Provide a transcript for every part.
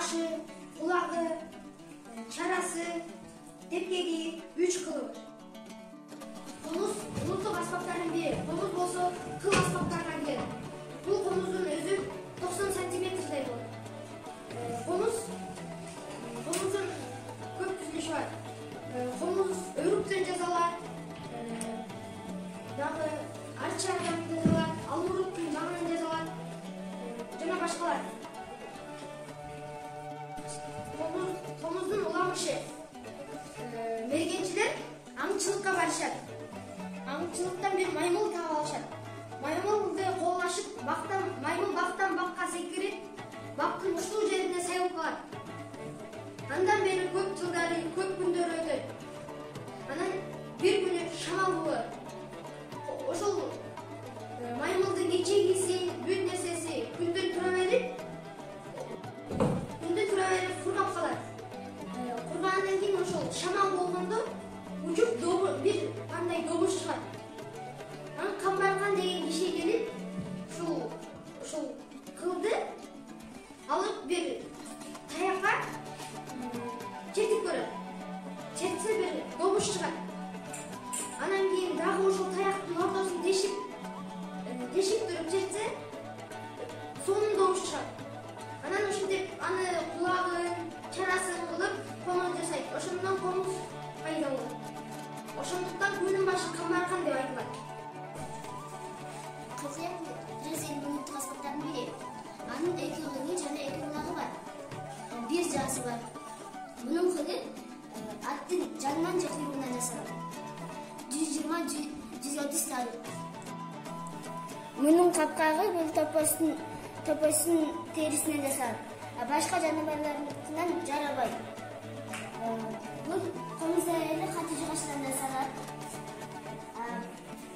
başı, kulağı, çarası, tepkegi, 3 kılı var. Komuz, ululuk asbaplarının biri. Komuz bolsa kıl asbaplarına girer. Bu komuzun özü 90 santimetrede olur. Komuzun köp düzülüşü var. Komuz örükten jazalar, dağı arçardan jazalar, almuruttun dağынан jazalar, jana başkalar. Komuzdun ulamışı. Mergençiler аңчылыкка барышат. Аңчылыктан бир маймыл таап алышат. Маймылды колlaşıp маймыл бактан бакка секирип, бактын ушул жерине сайылып калат. Андан бери көп жылдары, көп күндөр өтөт. Анан бир күнү шамал болот. Ошол маймылдын кечегиси, бүт нерсеси күндөн тура берип кургап калат. Кургандан кийин ошол шамал болгондо учуп бир кандай добуш чыгат. Анан Камбаркан деген киши келип, ушул кылды алып бир таякка чертип көрөт. Чертсе бир добуш чыгат. Анан кийин дагы ушул таяктын ортосун тешип туруп чертсе, сонун добуш чыгат. Анан ушинтип аны кулагын, чарасын кылып комуз жасайт. Ошондон комуз пайда болот. Ошондуктан күнүн башы Камбаркан деп айтылат. Кызым резин улуттук аспаптардын бири. Анын 2 кылы жана 2 кулагы бар. Бир жаасы бар. Мунун кылы аттын жанынан же куйругунан жасалган. 120-130 тары. Мунун капкагы бул топостун терисинен жасалат. Башка жаныбарлардыкынан жарабайт. Бул комуз эле каты жыгачтан жасалат.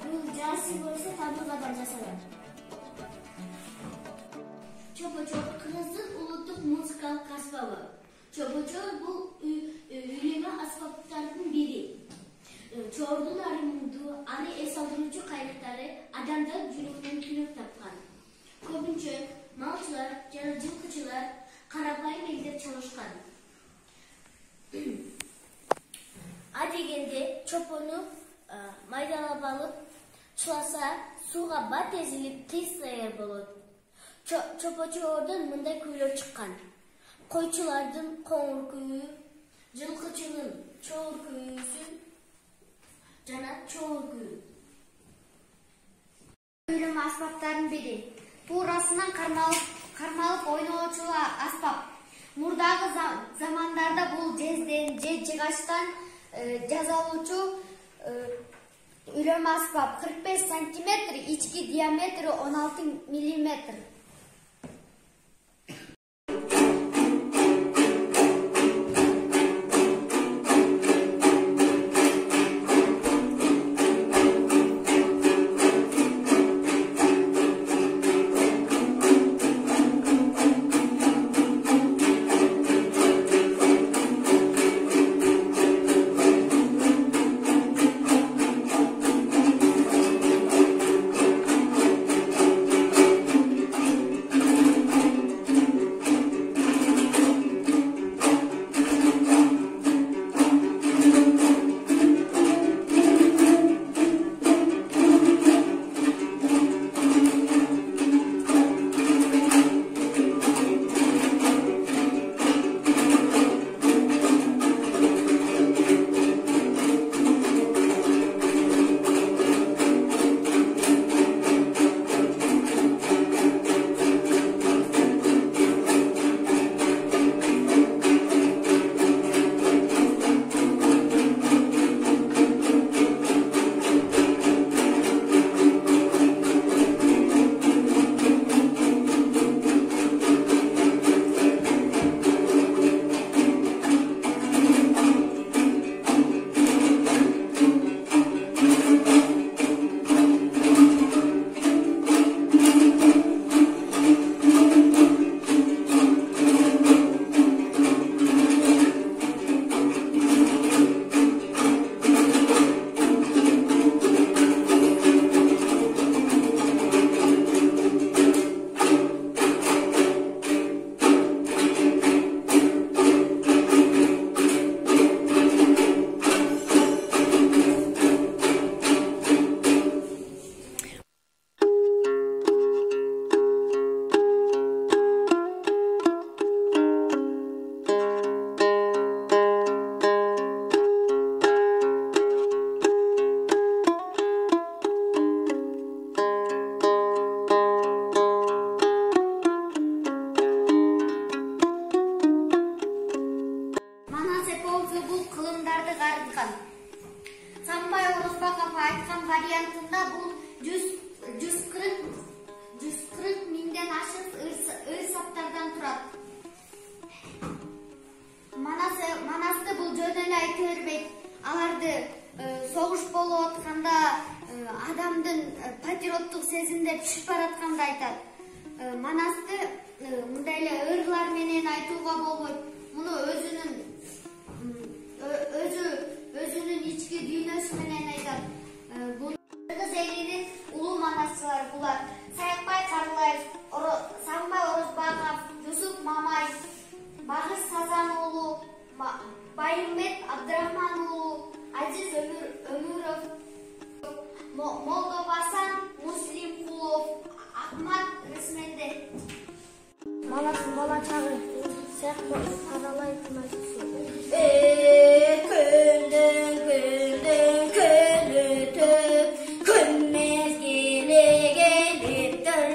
Бул жаасы болсо табылгадан жасалат. Чопочо кыргыздын улуттук музыкалык аспабы. Чопочо бул үйлөнмө аспаптардын бири. Чордун арымдуу, аны эс алдыруучу кайыктары адамдар жүрөгүнөн күнөп тапкан. Көбүнчө малчылар жана жылкычылар карапайым элдер чалышкан. Адегенде чопону майдалап алып, чуласа сууга бат эзилип тез даяр болот. Чопочолордон мындай күйлөр чыккан. Койчулардын коңур күйү, жылкычынын чоор күйүүсү жана чоор күйүү. Үйлөнмө аспаптардын бири. Туурасынан кармалып ойнолчу аспап. Мурдагы замандарда бул жезден же жыгачтан жасалуучу үйлөнмө аспап 45 см, ички диаметри 16 мм. улуттук сезимдер түшүп баратканда айтат. Манасты мындай эле ырлар менен айтууга болбойт. Муну өзүнүн ички дүйнөсү менен айтат. Кыргыз элинин улуу манасчылары булар: Саякбай Карлаев, Сагынбай Орозбаков, Юсуп Мамай, Багыш Сазан уулу, Байымбет Абдрахман уулу, Азиз Өмүров, Молдобасан Муслимкулов, Ахмат Рысмендер. Баласын бала чагы сыяктуу аралай кымайсыз. Күндүн күнү өтүп, күн мезгили келиптир.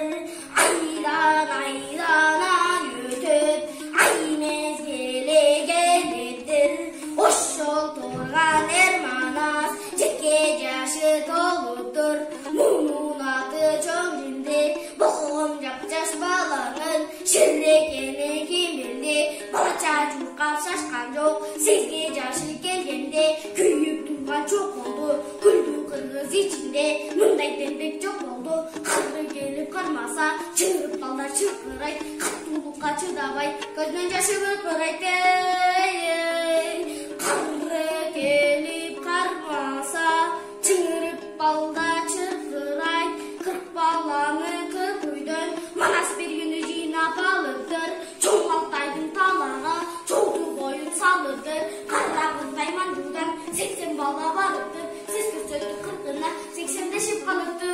Айдан өтүп, ай мезгили келиптир. Ошол турган Манас жеке жашы толуптур. Мунун аты чоң жимди, болгон жап-жаш баланын ширекени ким билди. Бала чачукка шашкан жок, 8 жашы келгенде күйүп турган чок болду. Күлдү кыргыз ичинде мындай тентек жок болду. Кадыры келип кармаса, чырып балдар чыркырайт, каттуулукка чыдабай көздөн жашы быркырайт. Кадыры келип кармаса, чырып балдар чыркырайт, 40 баланы 40 үйдөн Манас бир күнү жыйнап алыптыр. Чоң Алтайдын талага чоңду боюн салыптыр. Карагыздай мандуудан 80 бала барыптыр. Сиз көрсөттү 40-ына 80-дешип калыптыр.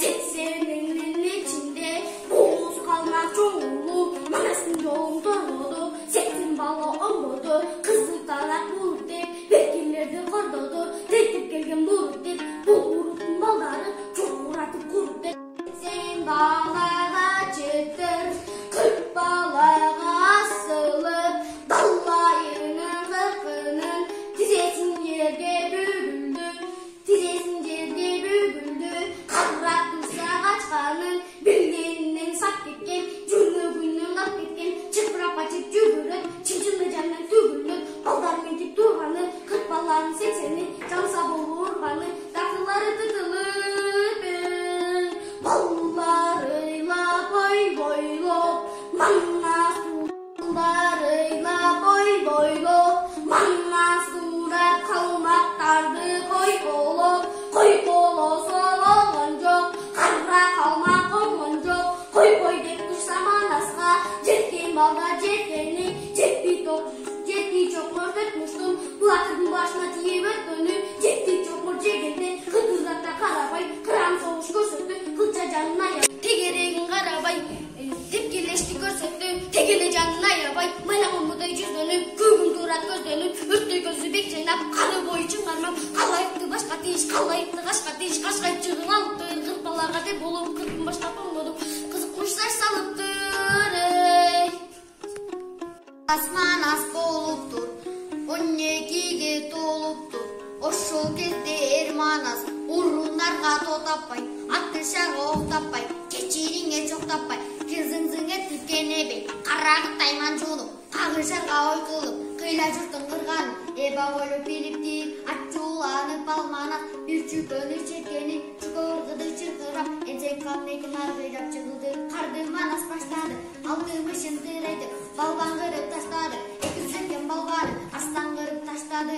80-нин ичинде боз калмак чоң улуу Манастын жолун торгоду. 80 бала оңбоду, кызыл талак булуп деп бекирлерди кордоду. Тетип келген булуп деп бул уруттун балдары чоңуратып куруп деп. 80 балага чыктыр, 40 балага асылып, далайынын 40-нын тизесин жерге бүгүлдү. Кара турса качканын билгенинен сап кеткен, жүрмөгүнөн кап кеткен, чыпырап ачып жүгүрөт, чынчыны жандан түгүлөт. Балдар ментип турганы 40 баланын 80-и жанса болуп урганы, дакылары тытылып. Балдар ыйлап бойлоп, Манас балдар ыйлап бойлоп, Манас урап калмактарды койколосо болгон жок, кара калмак болгон жок. Кой деп турса Манаска, жеткен балдар жеткени, жетпей чокмор төтмүштүм. Булактын башына тийип өткөнү, жетти чокмор жегенде кыдырдата карабай, кыран согуш көрсөттү. Кылча жанын аябай, тегерегин карабай, тепкелешти көрсөттү. Тегеле жанын аябай, майлагомудай жүздөнүп, көгүн турат көздөнүп, өрттөй көзү бек жайнап, каны бою чыңгармап, калайыкты башка тийиш, калайыкты кашка тийиш, кашкай чыгып алыптыр. 40 балага деп болуп 40 баштап оңдодуп, кызыкмыштар салыптыр. Манас болуптур, 12-ге толуптур. Ошол кезде Манас урундарга тотаппай, аттышага октаппай, кечириңе чоктаппай, кызыңзыңе тикенебей, карагытай манжулуп, кагышарга ойкылып, кыйла журттун кырганын эба ойлоп билипти. Ачууланып Манас бир чүкөнү чекени, чүкөргүдү чыркырап, энсен камнекин аргыйлап чыгылды. Карды Манас баштады, алдымышын тырайтып, балбан кырып таштады. Экизеткен балбаны астан кырып таштады.